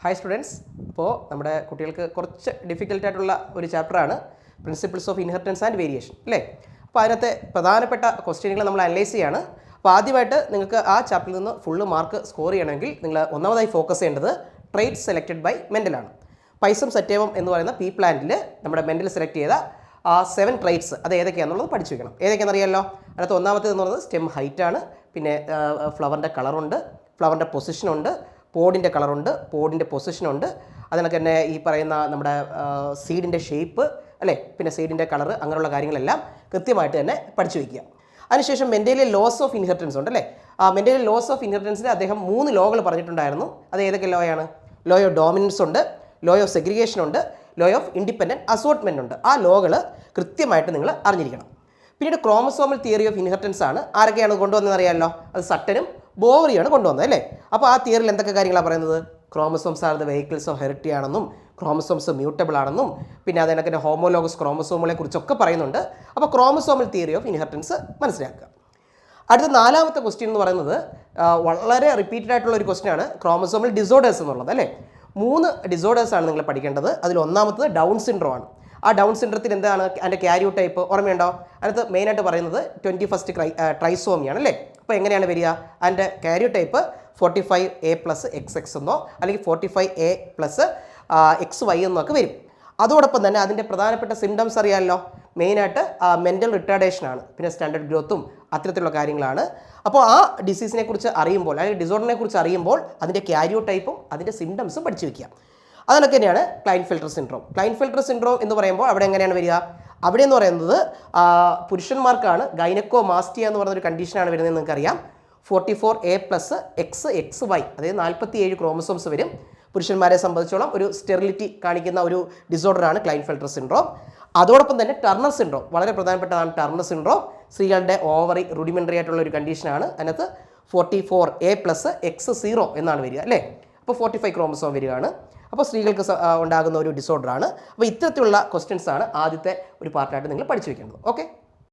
Hi students, ഇപ്പോൾ നമ്മുടെ കുട്ടികൾക്ക് കുറച്ച് ഡിഫിക്കൽട്ടായിട്ടുള്ള ഒരു ചാപ്റ്ററാണ് principles of inheritance and variation അല്ലേ. അപ്പോൾ അതിനകത്തെ പ്രധാനപ്പെട്ട ക്വസ്റ്റ്യനുകൾ നമ്മൾ അനലൈസ് ചെയ്യാണ്. അപ്പോൾ ആദ്യമായിട്ട് നിങ്ങൾക്ക് ആ ചാപ്റ്ററിൽ നിന്ന് ഫുള്ള് മാർക്ക് സ്കോർ ചെയ്യണമെങ്കിൽ നിങ്ങൾ ഒന്നാമതായി ഫോക്കസ് ചെയ്യേണ്ടത് ട്രേറ്റ് സെലക്റ്റഡ് ബൈ മെൻഡലാണ്. പൈസം സെറ്റേവം എന്ന് പറയുന്ന പി പ്ലാന്റിൽ നമ്മുടെ മെൻഡൽ സെലക്ട് ചെയ്ത ആ 7 ട്രേറ്റ്സ് അത് ഏതൊക്കെയാണെന്നുള്ളത് പഠിച്ചു വെക്കണം. ഏതൊക്കെയാണെന്ന് അറിയാമല്ലോ. അതിനകത്ത് ഒന്നാമത്തേതെന്ന് പറയുന്നത് സ്റ്റെം ഹൈറ്റാണ്, പിന്നെ ഫ്ലവറിൻ്റെ കളറുണ്ട്, ഫ്ലവറിൻ്റെ പൊസിഷനുണ്ട്, പോഡിൻ്റെ കളറുണ്ട്, പോഡിൻ്റെ പൊസിഷനുണ്ട്, അതിനൊക്കെ തന്നെ ഈ പറയുന്ന നമ്മുടെ സീഡിൻ്റെ ഷേപ്പ് അല്ലേ, പിന്നെ സീഡിൻ്റെ കളറ്, അങ്ങനെയുള്ള കാര്യങ്ങളെല്ലാം കൃത്യമായിട്ട് തന്നെ പഠിച്ചു വയ്ക്കുക. അതിനുശേഷം മെൻഡലിലെ ലോസ് ഓഫ് ഇൻഹെറിറ്റൻസ് ഉണ്ട് അല്ലേ. ആ മെൻഡലിലെ ലോസ് ഓഫ് ഇൻഹെറിറ്റൻസിൽ അദ്ദേഹം 3 ലോകൾ പറഞ്ഞിട്ടുണ്ടായിരുന്നു. അത് ഏതൊക്കെ ലോയാണ്? ലോ ഓഫ് ഡോമിനൻസ് ഉണ്ട്, ലോ ഓഫ് സെഗ്രിഗേഷൻ ഉണ്ട്, ലോ ഓഫ് ഇൻഡിപെൻഡൻറ്റ് അസോർട്ട്മെൻ്റ് ഉണ്ട്. ആ ലോകൾ കൃത്യമായിട്ട് നിങ്ങൾ അറിഞ്ഞിരിക്കണം. പിന്നീട് ക്രോമസോമൽ തിയറി ഓഫ് ഇൻഹെറിറ്റൻസ് ആണ്. ആരൊക്കെയാണ് കൊണ്ടുവന്നതെന്ന് അറിയാമല്ലോ. അത് സട്ടനും ബോവറിയാണ് കൊണ്ടുവന്നത് അല്ലേ. അപ്പോൾ ആ തിയറിയിൽ എന്തൊക്കെ കാര്യങ്ങളാണ് പറയുന്നത്? Chromosomes are the vehicles of heredity ആണെന്നും, ക്രോമസോംസ് മ്യൂട്ടബിൾ ആണെന്നും, പിന്നെ അതിനൊക്കെ ഹോമോലോഗസ് ക്രോമസോമുകളെ കുറിച്ചൊക്കെ പറയുന്നുണ്ട്. അപ്പോൾ ക്രോമസോമൽ തിയറി ഓഫ് ഇൻഹെറിറ്റൻസ് മനസ്സിലാക്കുക. അടുത്ത 4ാമത്തെ ക്വസ്റ്റ്യൻ എന്ന് പറയുന്നത് വളരെ റിപ്പീറ്റഡ് ആയിട്ടുള്ള ഒരു ക്വസ്റ്റ്യൻ ആണ്, ക്രോമസോമൽ ഡിസോർഡേഴ്സ് എന്നുള്ളത് അല്ലേ. 3 ഡിസോർഡേഴ്സാണ് നിങ്ങൾ പഠിക്കേണ്ടത്. അതിൽ ഒന്നാമത്തത് ഡൗൺ സിൻഡ്രോം ആണ്. ആ ഡൗൺ സിൻഡ്രത്തിൽ എന്താണ് അതിൻ്റെ ക്യാരിയോ ടൈപ്പ് ഓർമ്മയുണ്ടോ? അതിനകത്ത് മെയിനായിട്ട് പറയുന്നത് 21st ട്രൈസോമിയാണ് അല്ലേ. അപ്പോൾ എങ്ങനെയാണ് വരിക? അതിൻ്റെ ക്യാരിയോ ടൈപ്പ് 45A+XX എന്നോ അല്ലെങ്കിൽ 45A+XY എന്നൊക്കെ വരും. അതോടൊപ്പം തന്നെ അതിൻ്റെ പ്രധാനപ്പെട്ട സിംറ്റംസ് അറിയാമല്ലോ. മെയിനായിട്ട് മെൻ്റൽ റിട്ടാർഡേഷൻ ആണ്, പിന്നെ സ്റ്റാൻഡേർഡ് ഗ്രോത്തും അത്തരത്തിലുള്ള കാര്യങ്ങളാണ്. അപ്പോൾ ആ ഡിസീസിനെ കുറിച്ച് അറിയുമ്പോൾ അല്ലെങ്കിൽ ഡിസോർഡറിനെ കുറിച്ച് അറിയുമ്പോൾ അതിൻ്റെ ക്യാരിയോ ടൈപ്പും അതിൻ്റെ സിംറ്റംസും പഠിച്ചു വയ്ക്കുക. അതിനൊക്കെ തന്നെയാണ് ക്ലൈൻഫെൽട്ടർ സിൻഡ്രോം. ക്ലൈൻഫെൽട്ടർ സിൻഡ്രോം എന്ന് പറയുമ്പോൾ അവിടെ എങ്ങനെയാണ് വരിക? അവിടെ എന്ന് പറയുന്നത് പുരുഷന്മാർക്കാണ് ഗൈനക്കോമാസ്റ്റിയ എന്ന് പറയുന്നൊരു കണ്ടീഷനാണ് വരുന്നത്. നിങ്ങൾക്കറിയാം 44A+XXY, അതായത് 47 ക്രോമസോംസ് വരും. പുരുഷന്മാരെ സംബന്ധിച്ചോളം ഒരു സ്റ്റെറിലിറ്റി കാണിക്കുന്ന ഒരു ഡിസോർഡറാണ് ക്ലൈൻഫെൽട്ടർ സിൻഡ്രോം. അതോടൊപ്പം തന്നെ ടർണർ സിൻഡ്രോം, വളരെ പ്രധാനപ്പെട്ടതാണ് ടർണർ സിൻഡ്രോം. സ്ത്രീകളുടെ ഓവറി റുഡിമെൻ്ററി ആയിട്ടുള്ള ഒരു കണ്ടീഷനാണ്. അതിനകത്ത് 44A+X0 എന്നാണ് വരിക അല്ലേ. അപ്പോൾ 45 ക്രോമസോം വരികയാണ്. അപ്പോൾ സ്ത്രീകൾക്ക് ഉണ്ടാകുന്ന ഒരു ഡിസോർഡറാണ്. അപ്പോൾ ഇത്തരത്തിലുള്ള ക്വസ്റ്റ്യൻസ് ആണ് ആദ്യത്തെ ഒരു പാർട്ടായിട്ട് നിങ്ങൾ പഠിച്ചു വയ്ക്കേണ്ടത്. ഓക്കെ.